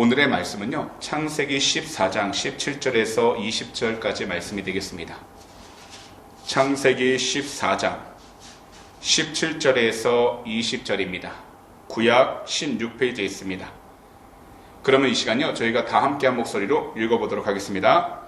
오늘의 말씀은요, 창세기 14장 17절에서 20절까지 말씀이 되겠습니다. 창세기 14장 17절에서 20절입니다. 구약 16페이지에 있습니다. 그러면 이 시간요, 저희가 다 함께한 목소리로 읽어보도록 하겠습니다.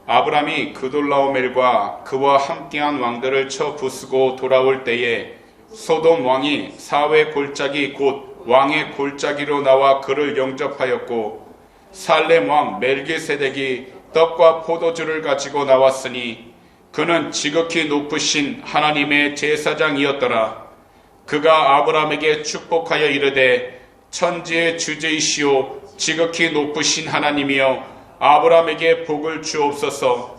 아브람이 그돌라오멜과 그와 함께한 왕들을 쳐 부수고 돌아올 때에 소돔 왕이 사회 골짜기 곧 왕의 골짜기로 나와 그를 영접하였고, 살렘 왕 멜기세덱이 떡과 포도주를 가지고 나왔으니 그는 지극히 높으신 하나님의 제사장이었더라. 그가 아브람에게 축복하여 이르되, 천지의 주제이시오 지극히 높으신 하나님이여, 아브람에게 복을 주옵소서.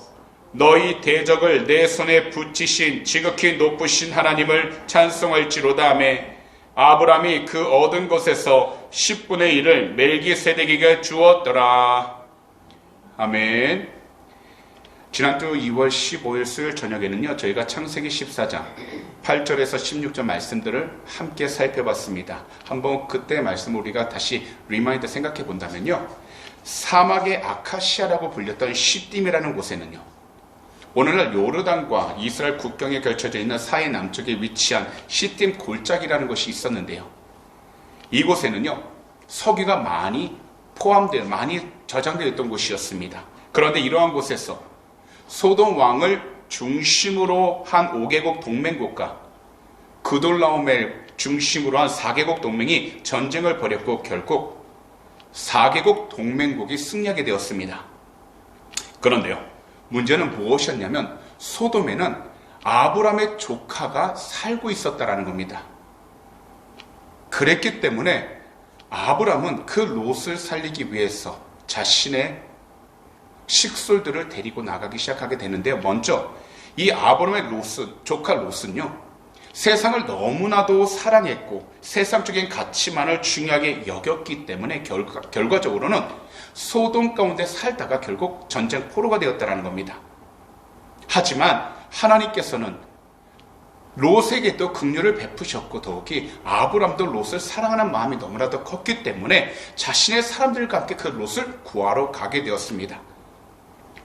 너희 대적을 내 손에 붙이신 지극히 높으신 하나님을 찬송할지로다 하며, 아브람이 그 얻은 것에서 10분의 1을 멜기세덱에게 주었더라. 아멘. 지난주 2월 15일 수요일 저녁에는요, 저희가 창세기 14장 8절에서 16절 말씀들을 함께 살펴봤습니다. 한번 그때 말씀을 우리가 다시 리마인드 생각해 본다면요, 사막의 아카시아라고 불렸던 시딤이라는 곳에는요, 오늘날 요르단과 이스라엘 국경에 걸쳐져 있는 사해 남쪽에 위치한 시딤 골짜기라는 것이 있었는데요, 이곳에는요 석유가 많이 저장되어 있던 곳이었습니다. 그런데 이러한 곳에서 소돔 왕을 중심으로 한 5개국 동맹국과 그돌라오멜 중심으로 한 4개국 동맹이 전쟁을 벌였고, 결국 4개국 동맹국이 승리하게 되었습니다. 그런데요, 문제는 무엇이었냐면 소돔에는 아브람의 조카가 살고 있었다라는 겁니다. 그랬기 때문에 아브람은 그 롯을 살리기 위해서 자신의 식솔들을 데리고 나가기 시작하게 되는데요, 먼저 이 아브람의 조카 롯은요, 세상을 너무나도 사랑했고 세상적인 가치만을 중요하게 여겼기 때문에 결과적으로는 소돔 가운데 살다가 결국 전쟁 포로가 되었다는 겁니다. 하지만 하나님께서는 롯에게도 긍휼을 베푸셨고, 더욱이 아브람도 롯을 사랑하는 마음이 너무나도 컸기 때문에 자신의 사람들과 함께 그 롯을 구하러 가게 되었습니다.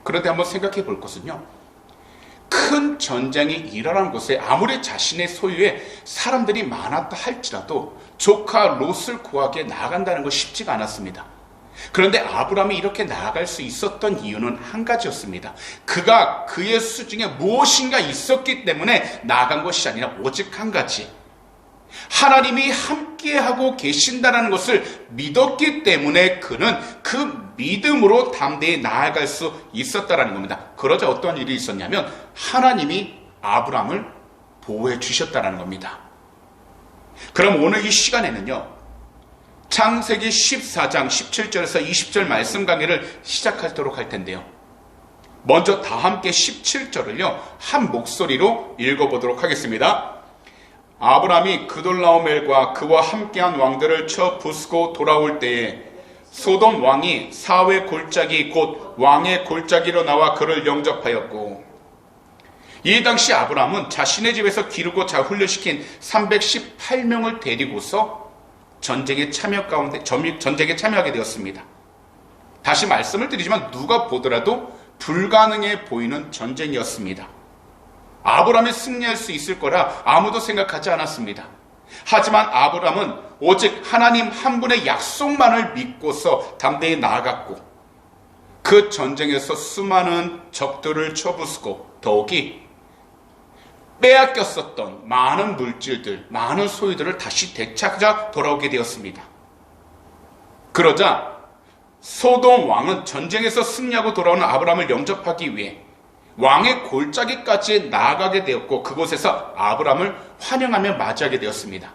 그런데 한번 생각해 볼 것은요, 큰 전쟁이 일어난 곳에 아무리 자신의 소유에 사람들이 많았다 할지라도 조카 롯을 구하게 나아간다는 것이 쉽지가 않았습니다. 그런데 아브람이 이렇게 나아갈 수 있었던 이유는 한 가지였습니다. 그가 그의 수중에 무엇인가 있었기 때문에 나아간 것이 아니라 오직 한 가지, 하나님이 함께하고 계신다는 것을 믿었기 때문에 그는 그 믿음으로 담대히 나아갈 수 있었다는 겁니다. 그러자 어떤 일이 있었냐면 하나님이 아브람을 보호해 주셨다는 겁니다. 그럼 오늘 이 시간에는요, 창세기 14장 17절에서 20절 말씀 강의를 시작하도록 할 텐데요, 먼저 다 함께 17절을요 한 목소리로 읽어보도록 하겠습니다. 아브람이 그돌라오멜과 그와 함께한 왕들을 쳐 부수고 돌아올 때에 소돔 왕이 사회 골짜기 곧 왕의 골짜기로 나와 그를 영접하였고, 이 당시 아브람은 자신의 집에서 기르고 잘 훈련시킨 318명을 데리고서 전쟁에 참여하게 되었습니다. 다시 말씀을 드리지만 누가 보더라도 불가능해 보이는 전쟁이었습니다. 아브람이 승리할 수 있을 거라 아무도 생각하지 않았습니다. 하지만 아브람은 오직 하나님 한 분의 약속만을 믿고서 담대히 나아갔고, 그 전쟁에서 수많은 적들을 쳐부수고, 더욱이 빼앗겼었던 많은 물질들, 많은 소유들을 다시 되찾아 돌아오게 되었습니다. 그러자 소돔 왕은 전쟁에서 승리하고 돌아오는 아브람을 영접하기 위해 왕의 골짜기까지 나아가게 되었고, 그곳에서 아브람을 환영하며 맞이하게 되었습니다.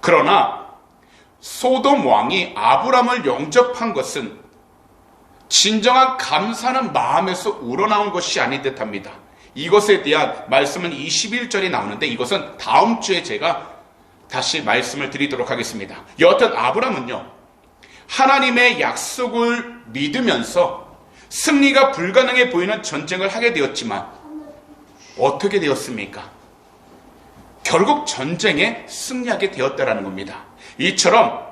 그러나 소돔 왕이 아브람을 영접한 것은 진정한 감사하는 마음에서 우러나온 것이 아닌 듯합니다. 이것에 대한 말씀은 21절에 나오는데, 이것은 다음 주에 제가 다시 말씀을 드리도록 하겠습니다. 여하튼 아브람은요, 하나님의 약속을 믿으면서 승리가 불가능해 보이는 전쟁을 하게 되었지만 어떻게 되었습니까? 결국 전쟁에 승리하게 되었다는 겁니다. 이처럼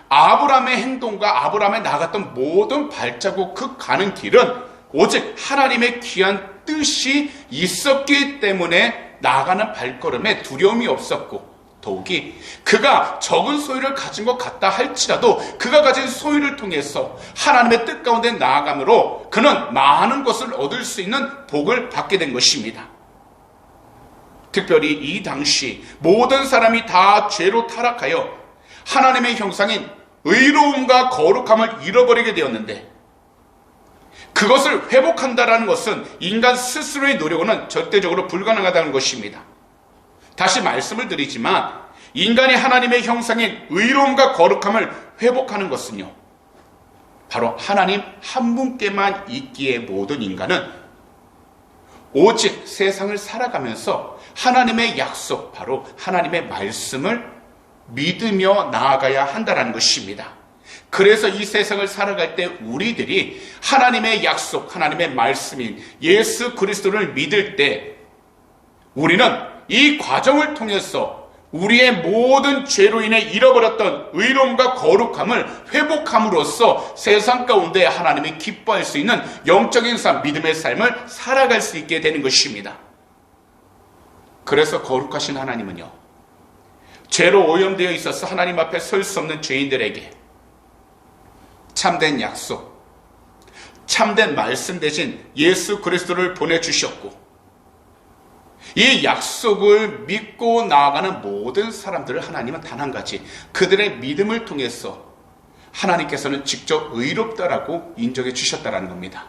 아브라함의 행동과 아브라함의 나갔던 모든 발자국 그 가는 길은 오직 하나님의 귀한 뜻이 있었기 때문에 나아가는 발걸음에 두려움이 없었고, 더욱이 그가 적은 소유를 가진 것 같다 할지라도 그가 가진 소유를 통해서 하나님의 뜻 가운데 나아감으로 그는 많은 것을 얻을 수 있는 복을 받게 된 것입니다. 특별히 이 당시 모든 사람이 다 죄로 타락하여 하나님의 형상인 의로움과 거룩함을 잃어버리게 되었는데, 그것을 회복한다는 것은 인간 스스로의 노력으로는 절대적으로 불가능하다는 것입니다. 다시 말씀을 드리지만 인간이 하나님의 형상인 의로움과 거룩함을 회복하는 것은요, 바로 하나님 한 분께만 있기에 모든 인간은 오직 세상을 살아가면서 하나님의 약속, 바로 하나님의 말씀을 믿으며 나아가야 한다는 것입니다. 그래서 이 세상을 살아갈 때 우리들이 하나님의 약속, 하나님의 말씀인 예수 그리스도를 믿을 때 우리는 이 과정을 통해서 우리의 모든 죄로 인해 잃어버렸던 의로움과 거룩함을 회복함으로써 세상 가운데 하나님이 기뻐할 수 있는 영적인 삶, 믿음의 삶을 살아갈 수 있게 되는 것입니다. 그래서 거룩하신 하나님은요, 죄로 오염되어 있어서 하나님 앞에 설 수 없는 죄인들에게 참된 약속, 참된 말씀 대신 예수 그리스도를 보내주셨고, 이 약속을 믿고 나아가는 모든 사람들을 하나님은 단 한 가지, 그들의 믿음을 통해서 하나님께서는 직접 의롭다라고 인정해 주셨다는 겁니다.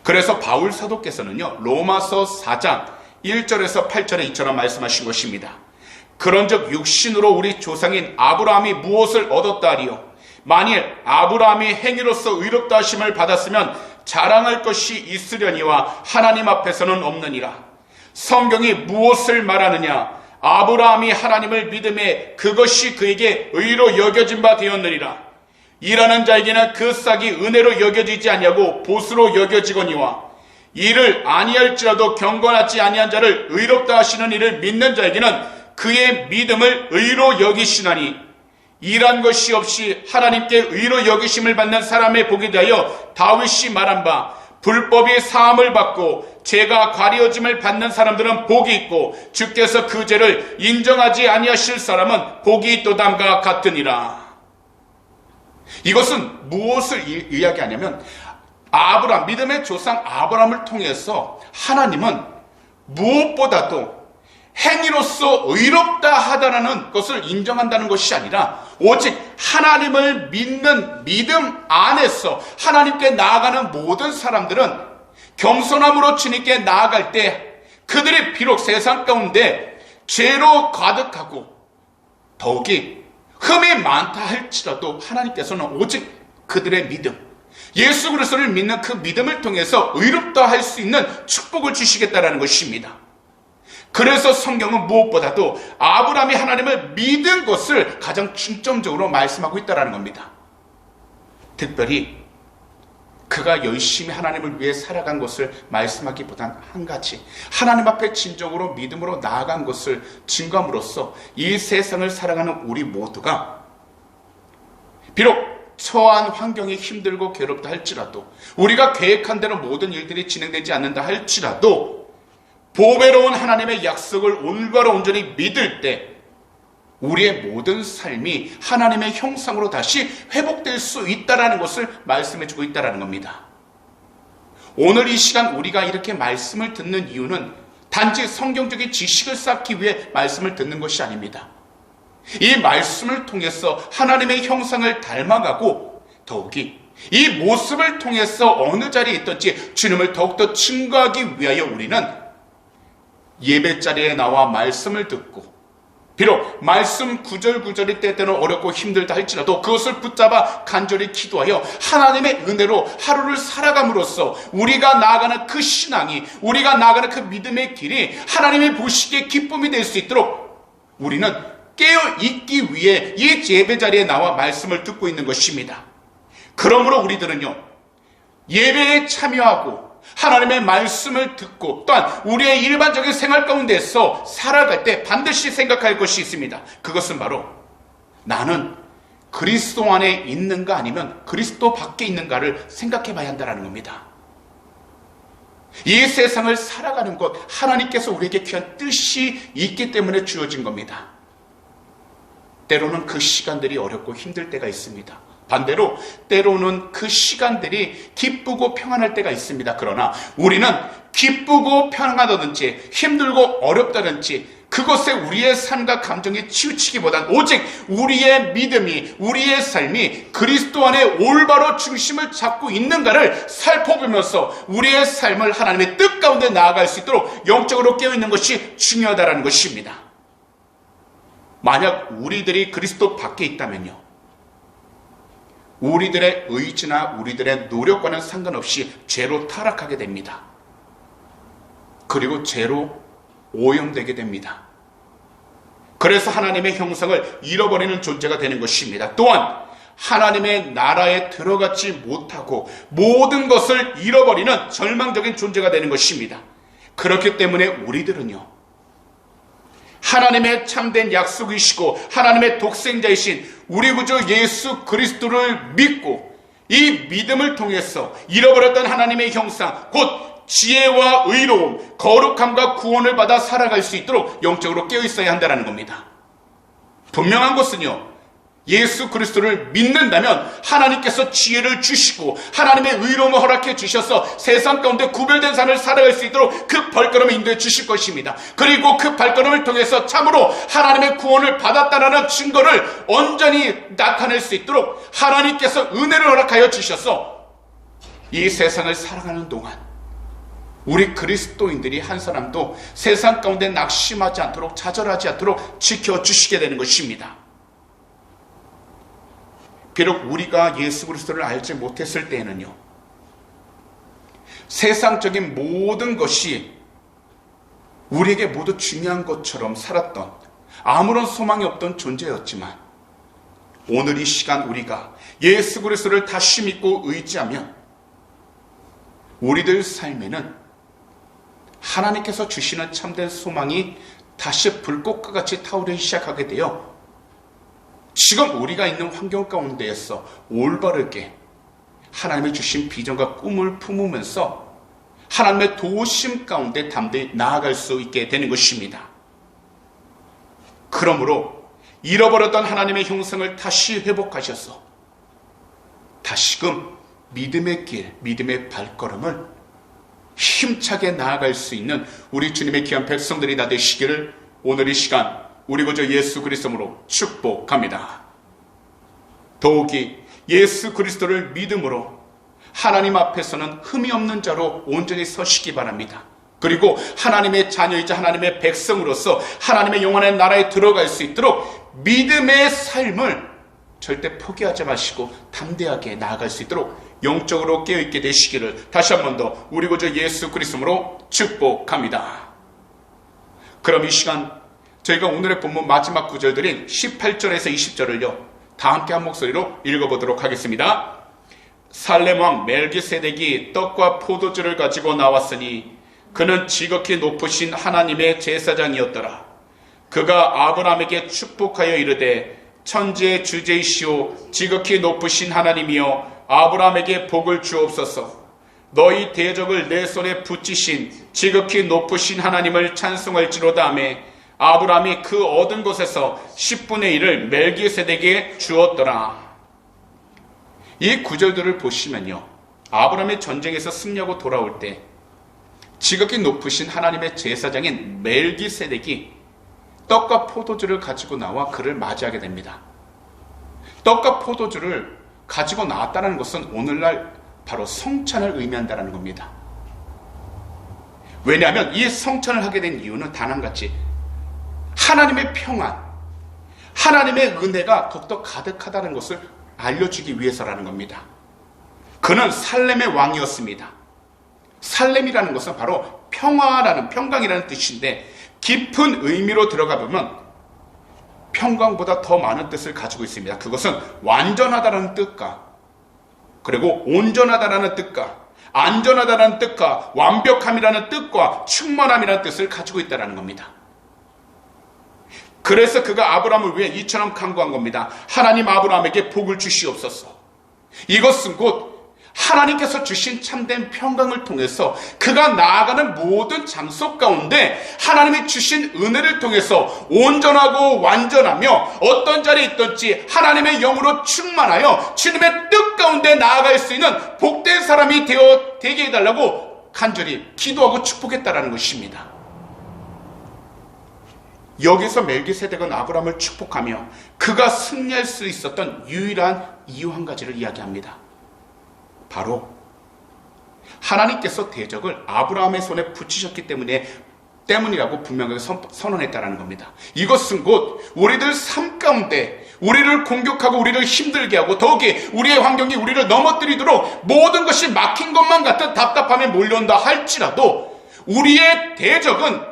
그래서 바울 사도께서는요, 로마서 4장 1절에서 8절에 이처럼 말씀하신 것입니다. 그런즉 육신으로 우리 조상인 아브라함이 무엇을 얻었다 하리요? 만일 아브라함이 행위로서 의롭다 하심을 받았으면 자랑할 것이 있으려니와 하나님 앞에서는 없느니라. 성경이 무엇을 말하느냐? 아브라함이 하나님을 믿음에 그것이 그에게 의로 여겨진 바 되었느니라. 일하는 자에게는 그 싹이 은혜로 여겨지지 아니하고 보수로 여겨지거니와, 이를 아니할지라도 경건하지 아니한 자를 의롭다 하시는 이를 믿는 자에게는 그의 믿음을 의로 여기시나니, 일한 것이 없이 하나님께 의로 여기심을 받는 사람의 복에 대하여 다윗이 말한 바, 불법이 사함을 받고 죄가 가려짐을 받는 사람들은 복이 있고 주께서 그 죄를 인정하지 아니하실 사람은 복이 있도담과 같으니라. 이것은 무엇을 이야기하냐면, 아브라함, 믿음의 조상 아브라함을 통해서 하나님은 무엇보다도 행위로서 의롭다 하다라는 것을 인정한다는 것이 아니라 오직 하나님을 믿는 믿음 안에서 하나님께 나아가는 모든 사람들은 겸손함으로 주님께 나아갈 때 그들이 비록 세상 가운데 죄로 가득하고 더욱이 흠이 많다 할지라도 하나님께서는 오직 그들의 믿음, 예수 그리스도를 믿는 그 믿음을 통해서 의롭다 할 수 있는 축복을 주시겠다라는 것입니다. 그래서 성경은 무엇보다도 아브라함이 하나님을 믿은 것을 가장 중점적으로 말씀하고 있다는 겁니다. 특별히 그가 열심히 하나님을 위해 살아간 것을 말씀하기보단 한 가지, 하나님 앞에 진정으로 믿음으로 나아간 것을 증거함으로써 이 세상을 살아가는 우리 모두가 비록 처한 환경이 힘들고 괴롭다 할지라도, 우리가 계획한 대로 모든 일들이 진행되지 않는다 할지라도 보배로운 하나님의 약속을 올바로 온전히 믿을 때 우리의 모든 삶이 하나님의 형상으로 다시 회복될 수 있다는 것을 말씀해주고 있다는 겁니다. 오늘 이 시간 우리가 이렇게 말씀을 듣는 이유는 단지 성경적인 지식을 쌓기 위해 말씀을 듣는 것이 아닙니다. 이 말씀을 통해서 하나님의 형상을 닮아가고 더욱이 이 모습을 통해서 어느 자리에 있든지 주님을 더욱더 증거하기 위하여 우리는 예배 자리에 나와 말씀을 듣고, 비록 말씀 구절구절이 때때는 어렵고 힘들다 할지라도 그것을 붙잡아 간절히 기도하여 하나님의 은혜로 하루를 살아감으로써 우리가 나아가는 그 신앙이, 우리가 나아가는 그 믿음의 길이 하나님이 보시기에 기쁨이 될 수 있도록 우리는 깨어 있기 위해 이 예배 자리에 나와 말씀을 듣고 있는 것입니다. 그러므로 우리들은요, 예배에 참여하고 하나님의 말씀을 듣고 또한 우리의 일반적인 생활 가운데서 살아갈 때 반드시 생각할 것이 있습니다. 그것은 바로 나는 그리스도 안에 있는가 아니면 그리스도 밖에 있는가를 생각해 봐야 한다는 겁니다. 이 세상을 살아가는 것, 하나님께서 우리에게 귀한 뜻이 있기 때문에 주어진 겁니다. 때로는 그 시간들이 어렵고 힘들 때가 있습니다. 반대로 때로는 그 시간들이 기쁘고 평안할 때가 있습니다. 그러나 우리는 기쁘고 평안하든지 힘들고 어렵다든지 그것에 우리의 삶과 감정이 치우치기보단 오직 우리의 믿음이, 우리의 삶이 그리스도 안에 올바로 중심을 잡고 있는가를 살펴보면서 우리의 삶을 하나님의 뜻 가운데 나아갈 수 있도록 영적으로 깨어있는 것이 중요하다는 것입니다. 만약 우리들이 그리스도 밖에 있다면요, 우리들의 의지나 우리들의 노력과는 상관없이 죄로 타락하게 됩니다. 그리고 죄로 오염되게 됩니다. 그래서 하나님의 형상을 잃어버리는 존재가 되는 것입니다. 또한 하나님의 나라에 들어가지 못하고 모든 것을 잃어버리는 절망적인 존재가 되는 것입니다. 그렇기 때문에 우리들은요, 하나님의 참된 약속이시고 하나님의 독생자이신 우리 구주 예수 그리스도를 믿고 이 믿음을 통해서 잃어버렸던 하나님의 형상, 곧 지혜와 의로움, 거룩함과 구원을 받아 살아갈 수 있도록 영적으로 깨어있어야 한다는 겁니다. 분명한 것은요, 예수 그리스도를 믿는다면 하나님께서 지혜를 주시고 하나님의 의로움을 허락해 주셔서 세상 가운데 구별된 삶을 살아갈 수 있도록 그 발걸음을 인도해 주실 것입니다. 그리고 그 발걸음을 통해서 참으로 하나님의 구원을 받았다는 증거를 온전히 나타낼 수 있도록 하나님께서 은혜를 허락하여 주셔서 이 세상을 살아가는 동안 우리 그리스도인들이 한 사람도 세상 가운데 낙심하지 않도록, 좌절하지 않도록 지켜주시게 되는 것입니다. 비록 우리가 예수 그리스도를 알지 못했을 때에는요, 세상적인 모든 것이 우리에게 모두 중요한 것처럼 살았던, 아무런 소망이 없던 존재였지만 오늘 이 시간 우리가 예수 그리스도를 다시 믿고 의지하면 우리들 삶에는 하나님께서 주시는 참된 소망이 다시 불꽃과 같이 타오르기 시작하게 되어 지금 우리가 있는 환경 가운데에서 올바르게 하나님의 주신 비전과 꿈을 품으면서 하나님의 도우심 가운데 담대히 나아갈 수 있게 되는 것입니다. 그러므로 잃어버렸던 하나님의 형상을 다시 회복하셔서 다시금 믿음의 길, 믿음의 발걸음을 힘차게 나아갈 수 있는 우리 주님의 귀한 백성들이 다 되시기를 오늘 이 시간 우리 구주 예수 그리스도로 축복합니다. 더욱이 예수 그리스도를 믿음으로 하나님 앞에서는 흠이 없는 자로 온전히 서시기 바랍니다. 그리고 하나님의 자녀이자 하나님의 백성으로서 하나님의 영원한 나라에 들어갈 수 있도록 믿음의 삶을 절대 포기하지 마시고 담대하게 나아갈 수 있도록 영적으로 깨어있게 되시기를 다시 한 번 더 우리 구주 예수 그리스도로 축복합니다. 그럼 이 시간 저희가 오늘의 본문 마지막 구절들인 18절에서 20절을요 다 함께 한 목소리로 읽어보도록 하겠습니다. 살렘 왕 멜기세덱이 떡과 포도주를 가지고 나왔으니 그는 지극히 높으신 하나님의 제사장이었더라. 그가 아브라함에게 축복하여 이르되 천지의 주제이시오 지극히 높으신 하나님이여 아브라함에게 복을 주옵소서. 너희 대적을 내 손에 붙이신 지극히 높으신 하나님을 찬송할지로다 하며 아브라함이 그 얻은 것에서 10분의 1을 멜기세덱에게 주었더라. 이 구절들을 보시면요, 아브라함의 전쟁에서 승리하고 돌아올 때 지극히 높으신 하나님의 제사장인 멜기세덱이 떡과 포도주를 가지고 나와 그를 맞이하게 됩니다. 떡과 포도주를 가지고 나왔다는 것은 오늘날 바로 성찬을 의미한다는 겁니다. 왜냐하면 이 성찬을 하게 된 이유는 단 한 가지, 하나님의 평안, 하나님의 은혜가 더욱더 가득하다는 것을 알려주기 위해서라는 겁니다. 그는 살렘의 왕이었습니다. 살렘이라는 것은 바로 평화라는, 평강이라는 뜻인데 깊은 의미로 들어가 보면 평강보다 더 많은 뜻을 가지고 있습니다. 그것은 완전하다는 뜻과 그리고 온전하다는 뜻과 안전하다는 뜻과 완벽함이라는 뜻과 충만함이라는 뜻을 가지고 있다는 겁니다. 그래서 그가 아브라함을 위해 이처럼 간구한 겁니다. 하나님 아브라함에게 복을 주시옵소서. 이것은 곧 하나님께서 주신 참된 평강을 통해서 그가 나아가는 모든 장소 가운데 하나님이 주신 은혜를 통해서 온전하고 완전하며 어떤 자리에 있든지 하나님의 영으로 충만하여 주님의 뜻 가운데 나아갈 수 있는 복된 사람이 되게 해달라고 간절히 기도하고 축복했다라는 것입니다. 여기서 멜기세덱은 아브라함을 축복하며 그가 승리할 수 있었던 유일한 이유 한 가지를 이야기합니다. 바로 하나님께서 대적을 아브라함의 손에 붙이셨기 때문이라고 분명하게 선언했다라는 겁니다. 이것은 곧 우리들 삶 가운데 우리를 공격하고 우리를 힘들게 하고 더욱이 우리의 환경이 우리를 넘어뜨리도록 모든 것이 막힌 것만 같은 답답함에 몰려온다 할지라도 우리의 대적은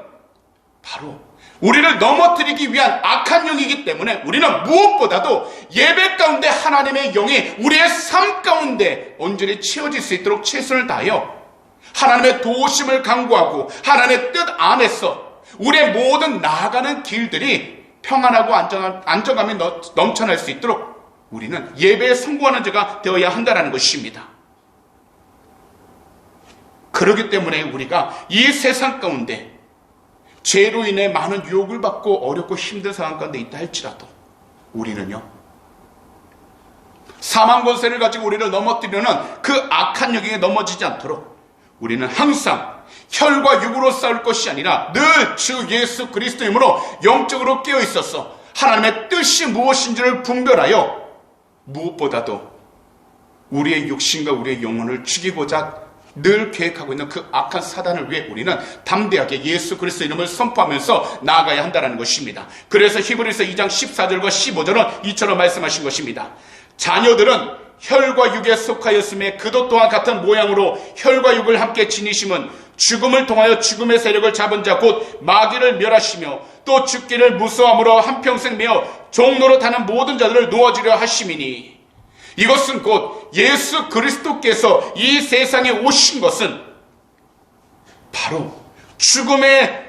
바로 우리를 넘어뜨리기 위한 악한 영이기 때문에 우리는 무엇보다도 예배 가운데 하나님의 영이 우리의 삶 가운데 온전히 채워질 수 있도록 최선을 다하여 하나님의 도우심을 간구하고 하나님의 뜻 안에서 우리의 모든 나아가는 길들이 평안하고 안정감이 넘쳐날 수 있도록 우리는 예배에 성공하는 자가 되어야 한다는 것입니다. 그렇기 때문에 우리가 이 세상 가운데 죄로 인해 많은 유혹을 받고 어렵고 힘든 상황 가운데 있다 할지라도 우리는요, 사망 권세를 가지고 우리를 넘어뜨리는 그 악한 영에 넘어지지 않도록 우리는 항상 혈과 육으로 싸울 것이 아니라 늘 주 예수 그리스도 이름으로 영적으로 깨어 있어서 하나님의 뜻이 무엇인지를 분별하여 무엇보다도 우리의 육신과 우리의 영혼을 죽이고자 늘 계획하고 있는 그 악한 사단을 위해 우리는 담대하게 예수 그리스도 이름을 선포하면서 나아가야 한다는 것입니다. 그래서 히브리서 2장 14절과 15절은 이처럼 말씀하신 것입니다. 자녀들은 혈과 육에 속하였음에 그도 또한 같은 모양으로 혈과 육을 함께 지니심은 죽음을 통하여 죽음의 세력을 잡은 자 곧 마귀를 멸하시며 또 죽기를 무서함으로 한평생 매어 종로로 타는 모든 자들을 놓아주려 하심이니, 이것은 곧 예수 그리스도께서 이 세상에 오신 것은 바로 죽음의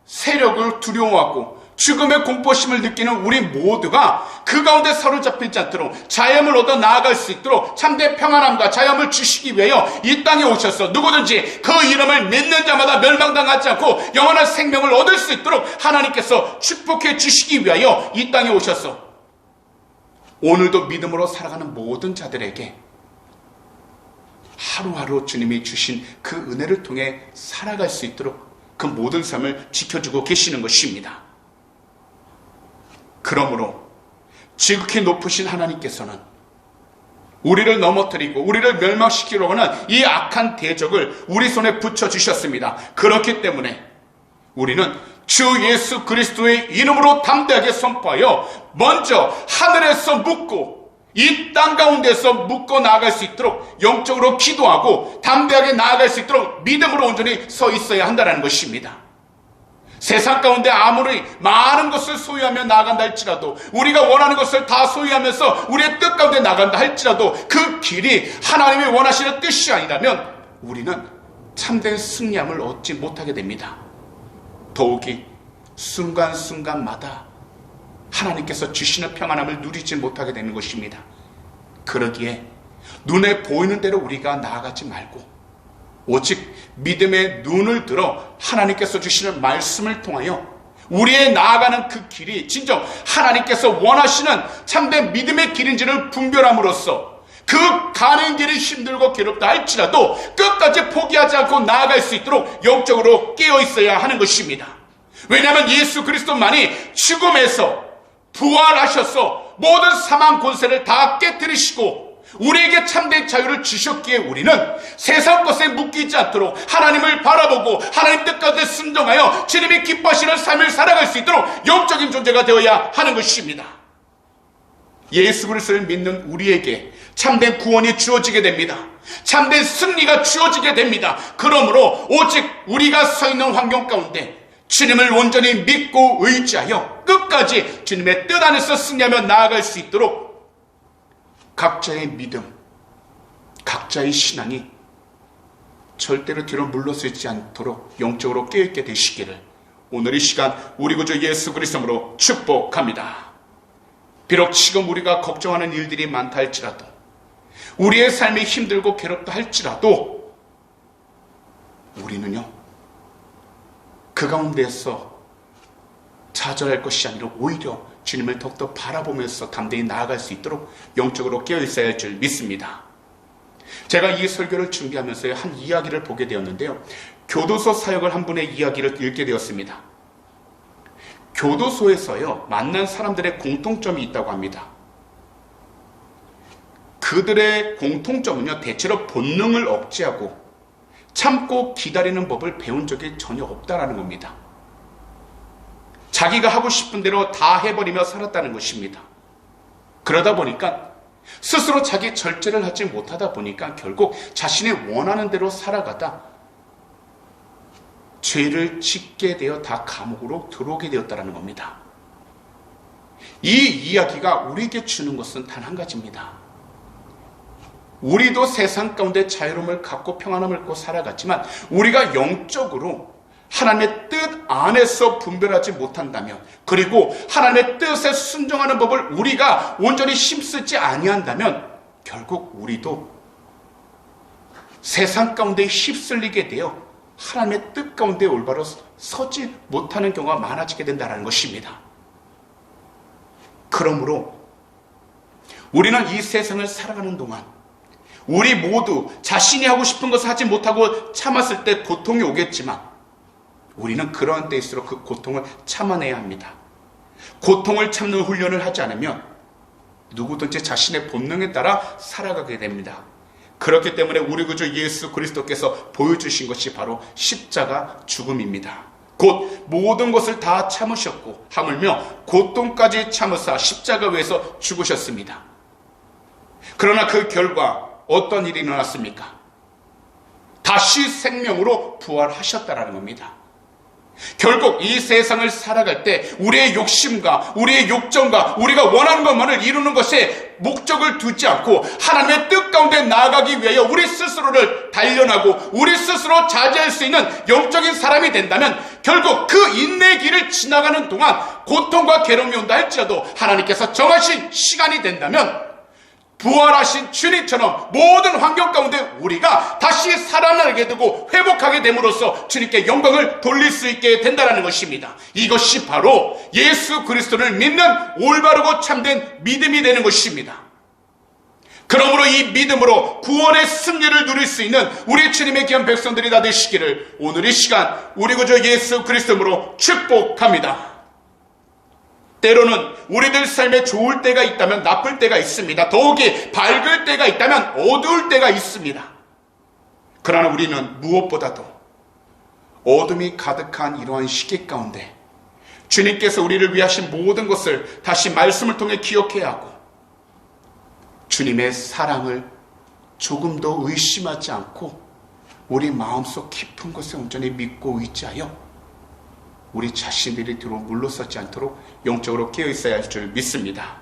세력을 두려워하고 죽음의 공포심을 느끼는 우리 모두가 그 가운데 사로잡히지 않도록 자염을 얻어 나아갈 수 있도록 참된 평안함과 자염을 주시기 위하여 이 땅에 오셔서 누구든지 그 이름을 믿는 자마다 멸망당하지 않고 영원한 생명을 얻을 수 있도록 하나님께서 축복해 주시기 위하여 이 땅에 오셔서 오늘도 믿음으로 살아가는 모든 자들에게 하루하루 주님이 주신 그 은혜를 통해 살아갈 수 있도록 그 모든 삶을 지켜주고 계시는 것입니다. 그러므로 지극히 높으신 하나님께서는 우리를 넘어뜨리고 우리를 멸망시키려고 하는 이 악한 대적을 우리 손에 붙여주셨습니다. 그렇기 때문에 우리는 주 예수 그리스도의 이름으로 담대하게 선포하여 먼저 하늘에서 묻고 이 땅 가운데서 묻고 나아갈 수 있도록 영적으로 기도하고 담대하게 나아갈 수 있도록 믿음으로 온전히 서 있어야 한다는 것입니다. 세상 가운데 아무리 많은 것을 소유하며 나아간다 할지라도 우리가 원하는 것을 다 소유하면서 우리의 뜻 가운데 나간다 할지라도 그 길이 하나님이 원하시는 뜻이 아니라면 우리는 참된 승리함을 얻지 못하게 됩니다. 더욱이 순간순간마다 하나님께서 주시는 평안함을 누리지 못하게 되는 것입니다. 그러기에 눈에 보이는 대로 우리가 나아가지 말고 오직 믿음의 눈을 들어 하나님께서 주시는 말씀을 통하여 우리의 나아가는 그 길이 진정 하나님께서 원하시는 참된 믿음의 길인지를 분별함으로써 그 가는 길이 힘들고 괴롭다 할지라도 끝까지 포기하지 않고 나아갈 수 있도록 영적으로 깨어 있어야 하는 것입니다. 왜냐하면 예수 그리스도만이 죽음에서 부활하셔서 모든 사망 권세를 다 깨뜨리시고 우리에게 참된 자유를 주셨기에 우리는 세상 것에 묶이지 않도록 하나님을 바라보고 하나님 뜻까지 순종하여 주님이 기뻐하시는 삶을 살아갈 수 있도록 영적인 존재가 되어야 하는 것입니다. 예수 그리스도를 믿는 우리에게 참된 구원이 주어지게 됩니다. 참된 승리가 주어지게 됩니다. 그러므로 오직 우리가 서 있는 환경 가운데 주님을 온전히 믿고 의지하여 끝까지 주님의 뜻 안에서 승리하며 나아갈 수 있도록 각자의 믿음, 각자의 신앙이 절대로 뒤로 물러서지 않도록 영적으로 깨어있게 되시기를 오늘 이 시간 우리 구주 예수 그리스도로 축복합니다. 비록 지금 우리가 걱정하는 일들이 많다 할지라도, 우리의 삶이 힘들고 괴롭다 할지라도, 우리는요, 그 가운데서 좌절할 것이 아니라 오히려 주님을 더욱더 바라보면서 담대히 나아갈 수 있도록 영적으로 깨어있어야 할 줄 믿습니다. 제가 이 설교를 준비하면서 한 이야기를 보게 되었는데요, 교도소 사역을 한 분의 이야기를 읽게 되었습니다. 교도소에서요, 만난 사람들의 공통점이 있다고 합니다. 그들의 공통점은요, 대체로 본능을 억제하고 참고 기다리는 법을 배운 적이 전혀 없다라는 겁니다. 자기가 하고 싶은 대로 다 해버리며 살았다는 것입니다. 그러다 보니까 스스로 자기 절제를 하지 못하다 보니까 결국 자신이 원하는 대로 살아가다 죄를 짓게 되어 다 감옥으로 들어오게 되었다는 겁니다. 이 이야기가 우리에게 주는 것은 단 한 가지입니다. 우리도 세상 가운데 자유로움을 갖고 평안함을 갖고 살아갔지만 우리가 영적으로 하나님의 뜻 안에서 분별하지 못한다면, 그리고 하나님의 뜻에 순종하는 법을 우리가 온전히 힘쓰지 아니한다면 결국 우리도 세상 가운데 휩쓸리게 되어 하나님의 뜻 가운데 올바로 서지 못하는 경우가 많아지게 된다는 것입니다. 그러므로 우리는 이 세상을 살아가는 동안 우리 모두 자신이 하고 싶은 것을 하지 못하고 참았을 때 고통이 오겠지만, 우리는 그러한 때일수록 그 고통을 참아내야 합니다. 고통을 참는 훈련을 하지 않으면 누구든지 자신의 본능에 따라 살아가게 됩니다. 그렇기 때문에 우리 구주 예수 그리스도께서 보여주신 것이 바로 십자가 죽음입니다. 곧 모든 것을 다 참으셨고 하물며 고통까지 참으사 십자가 위에서 죽으셨습니다. 그러나 그 결과 어떤 일이 일어났습니까? 다시 생명으로 부활하셨다라는 겁니다. 결국 이 세상을 살아갈 때 우리의 욕심과 우리의 욕정과 우리가 원하는 것만을 이루는 것에 목적을 두지 않고 하나님의 뜻 가운데 나아가기 위하여 우리 스스로를 단련하고 우리 스스로 자제할 수 있는 영적인 사람이 된다면, 결국 그 인내의 길을 지나가는 동안 고통과 괴로움이 온다 할지라도 하나님께서 정하신 시간이 된다면 부활하신 주님처럼 모든 환경 가운데 우리가 다시 살아나게 되고 회복하게 됨으로써 주님께 영광을 돌릴 수 있게 된다는 것입니다. 이것이 바로 예수 그리스도를 믿는 올바르고 참된 믿음이 되는 것입니다. 그러므로 이 믿음으로 구원의 승리를 누릴 수 있는 우리 주님의 귀한 백성들이 다 되시기를 오늘 이 시간 우리 구주 예수 그리스도로 축복합니다. 때로는 우리들 삶에 좋을 때가 있다면 나쁠 때가 있습니다. 더욱이 밝을 때가 있다면 어두울 때가 있습니다. 그러나 우리는 무엇보다도 어둠이 가득한 이러한 시기 가운데 주님께서 우리를 위하신 모든 것을 다시 말씀을 통해 기억해야 하고, 주님의 사랑을 조금도 의심하지 않고 우리 마음속 깊은 곳에 온전히 믿고 의지하여 우리 자신들이 뒤로 물러서지 않도록 영적으로 깨어있어야 할 줄 믿습니다.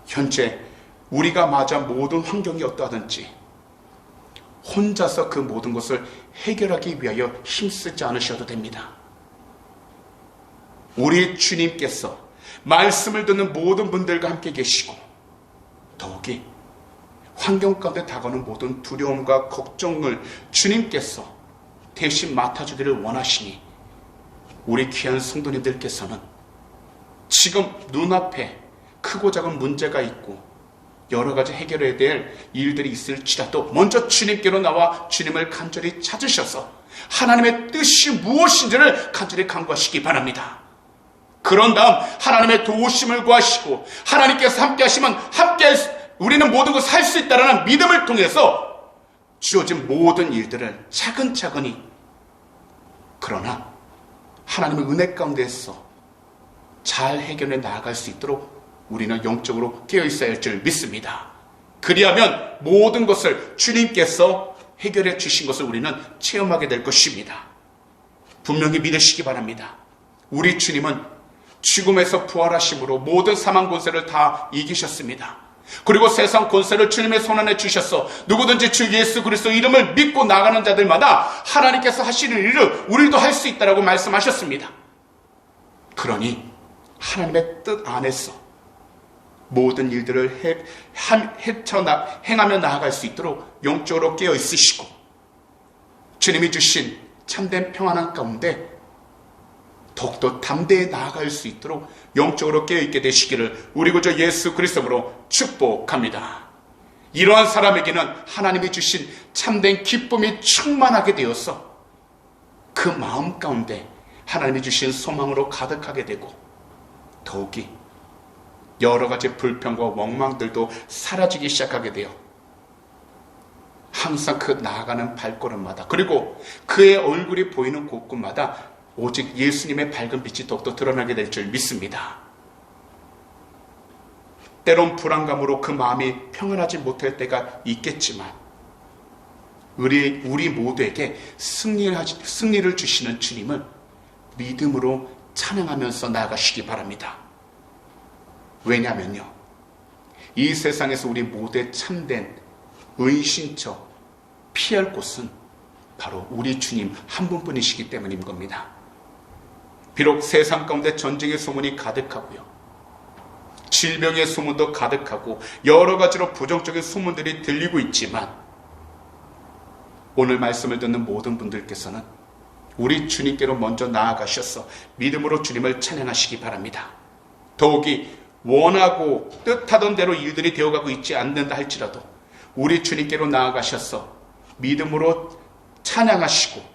현재 우리가 맞이한 모든 환경이 어떠하든지 혼자서 그 모든 것을 해결하기 위하여 힘쓰지 않으셔도 됩니다. 우리 주님께서 말씀을 듣는 모든 분들과 함께 계시고, 더욱이 환경 가운데 다가오는 모든 두려움과 걱정을 주님께서 대신 맡아주기를 원하시니, 우리 귀한 성도님들께서는 지금 눈앞에 크고 작은 문제가 있고 여러 가지 해결해야 될 일들이 있을지라도 먼저 주님께로 나와 주님을 간절히 찾으셔서 하나님의 뜻이 무엇인지를 간절히 간구하시기 바랍니다. 그런 다음 하나님의 도우심을 구하시고, 하나님께서 함께 하시면 우리는 모든 것을 할 수 있다는 믿음을 통해서 주어진 모든 일들을 차근차근히, 그러나 하나님의 은혜 가운데서 잘 해결해 나아갈 수 있도록 우리는 영적으로 깨어있어야 할 줄 믿습니다. 그리하면 모든 것을 주님께서 해결해 주신 것을 우리는 체험하게 될 것입니다. 분명히 믿으시기 바랍니다. 우리 주님은 죽음에서 부활하심으로 모든 사망 권세를 다 이기셨습니다. 그리고 세상 권세를 주님의 손안에 주셔서 누구든지 주 예수 그리스도 이름을 믿고 나가는 자들마다 하나님께서 하시는 일을 우리도 할 수 있다라고 말씀하셨습니다. 그러니 하나님의 뜻 안에서 모든 일들을 행하며 나아갈 수 있도록 영적으로 깨어 있으시고 주님이 주신 참된 평안한 가운데 더욱더 담대히 나아갈 수 있도록 영적으로 깨어있게 되시기를 우리 구주 예수 그리스도로 축복합니다. 이러한 사람에게는 하나님이 주신 참된 기쁨이 충만하게 되어서 그 마음 가운데 하나님이 주신 소망으로 가득하게 되고 더욱이 여러 가지 불평과 원망들도 사라지기 시작하게 되어 항상 그 나아가는 발걸음마다 그리고 그의 얼굴이 보이는 곳곳마다 오직 예수님의 밝은 빛이 더욱더 드러나게 될 줄 믿습니다. 때론 불안감으로 그 마음이 평안하지 못할 때가 있겠지만 우리 모두에게 승리를 주시는 주님을 믿음으로 찬양하면서 나아가시기 바랍니다. 왜냐하면요, 이 세상에서 우리 모두의 참된 은신처 피할 곳은 바로 우리 주님 한 분뿐이시기 때문인 겁니다. 비록 세상 가운데 전쟁의 소문이 가득하고요, 질병의 소문도 가득하고 여러 가지로 부정적인 소문들이 들리고 있지만 오늘 말씀을 듣는 모든 분들께서는 우리 주님께로 먼저 나아가셔서 믿음으로 주님을 찬양하시기 바랍니다. 더욱이 원하고 뜻하던 대로 일들이 되어가고 있지 않는다 할지라도 우리 주님께로 나아가셔서 믿음으로 찬양하시고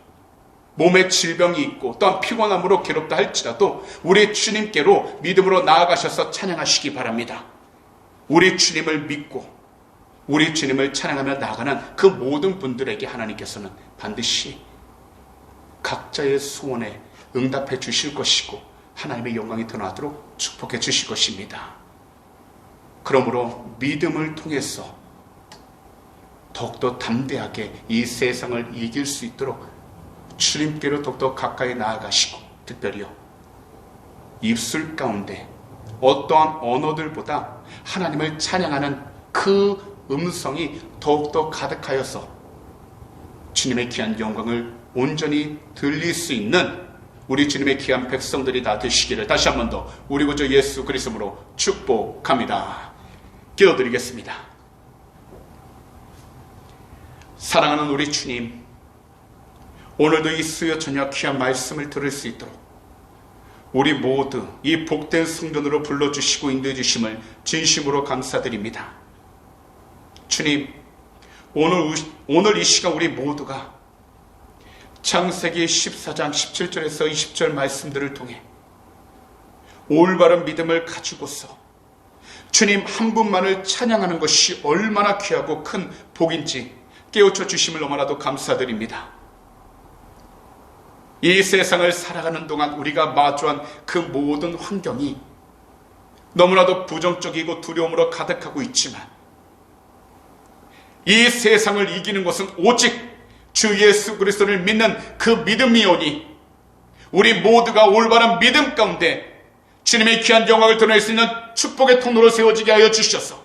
몸에 질병이 있고 또한 피곤함으로 괴롭다 할지라도 우리 주님께로 믿음으로 나아가셔서 찬양하시기 바랍니다. 우리 주님을 믿고 우리 주님을 찬양하며 나아가는 그 모든 분들에게 하나님께서는 반드시 각자의 소원에 응답해 주실 것이고 하나님의 영광이 드러나도록 축복해 주실 것입니다. 그러므로 믿음을 통해서 더욱더 담대하게 이 세상을 이길 수 있도록 주님께로 더욱더 가까이 나아가시고 특별히요, 입술 가운데 어떠한 언어들보다 하나님을 찬양하는 그 음성이 더욱더 가득하여서 주님의 귀한 영광을 온전히 들릴 수 있는 우리 주님의 귀한 백성들이 다 되시기를 다시 한 번 더 우리 구주 예수 그리스도로 축복합니다. 기도드리겠습니다. 사랑하는 우리 주님, 오늘도 이 수요 저녁 귀한 말씀을 들을 수 있도록 우리 모두 이 복된 성전으로 불러주시고 인도해 주심을 진심으로 감사드립니다. 주님, 오늘 이 시간 우리 모두가 창세기 14장 17절에서 20절 말씀들을 통해 올바른 믿음을 가지고서 주님 한 분만을 찬양하는 것이 얼마나 귀하고 큰 복인지 깨우쳐 주심을 너무나도 감사드립니다. 이 세상을 살아가는 동안 우리가 마주한 그 모든 환경이 너무나도 부정적이고 두려움으로 가득하고 있지만 이 세상을 이기는 것은 오직 주 예수 그리스도를 믿는 그 믿음이오니 우리 모두가 올바른 믿음 가운데 주님의 귀한 영광을 드러낼 수 있는 축복의 통로로 세워지게 하여 주셔서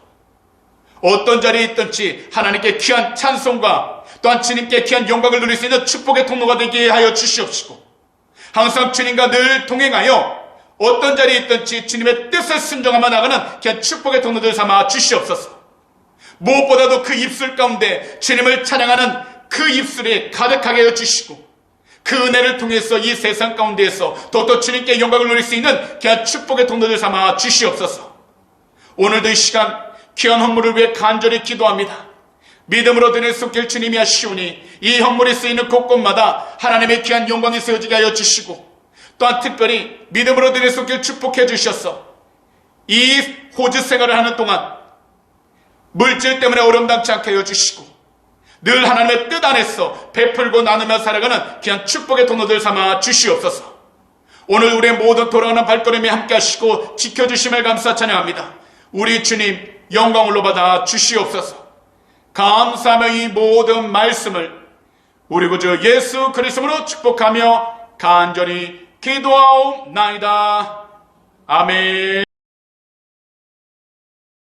어떤 자리에 있든지 하나님께 귀한 찬송과 또한 주님께 귀한 영광을 누릴 수 있는 축복의 통로가 되게 하여 주시옵시고 항상 주님과 늘 동행하여 어떤 자리에 있든지 주님의 뜻을 순종하며 나가는 귀한 축복의 통로들 삼아 주시옵소서. 무엇보다도 그 입술 가운데 주님을 찬양하는 그 입술에 가득하게 하여 주시고 그 은혜를 통해서 이 세상 가운데에서 더욱더 주님께 영광을 누릴 수 있는 귀한 축복의 통로들 삼아 주시옵소서. 오늘도 이 시간 귀한 헌물을 위해 간절히 기도합니다. 믿음으로 드릴 쏟길 주님이 하시오니 이 헌물이 쓰이는 곳곳마다 하나님의 귀한 영광이 세워지게 하여 주시고 또한 특별히 믿음으로 드릴 쏟길 축복해 주셔서 이 호주 생활을 하는 동안 물질 때문에 어려움당치 않게 하여 주시고 늘 하나님의 뜻 안에서 베풀고 나누며 살아가는 귀한 축복의 통로들 삼아 주시옵소서. 오늘 우리의 모든 돌아가는 발걸음이 함께 하시고 지켜주심을 감사 찬양합니다. 우리 주님 영광을 받아 주시옵소서. 감사하며 이 모든 말씀을 우리 구주 예수 그리스도로 축복하며 간절히 기도하옵나이다. 아멘.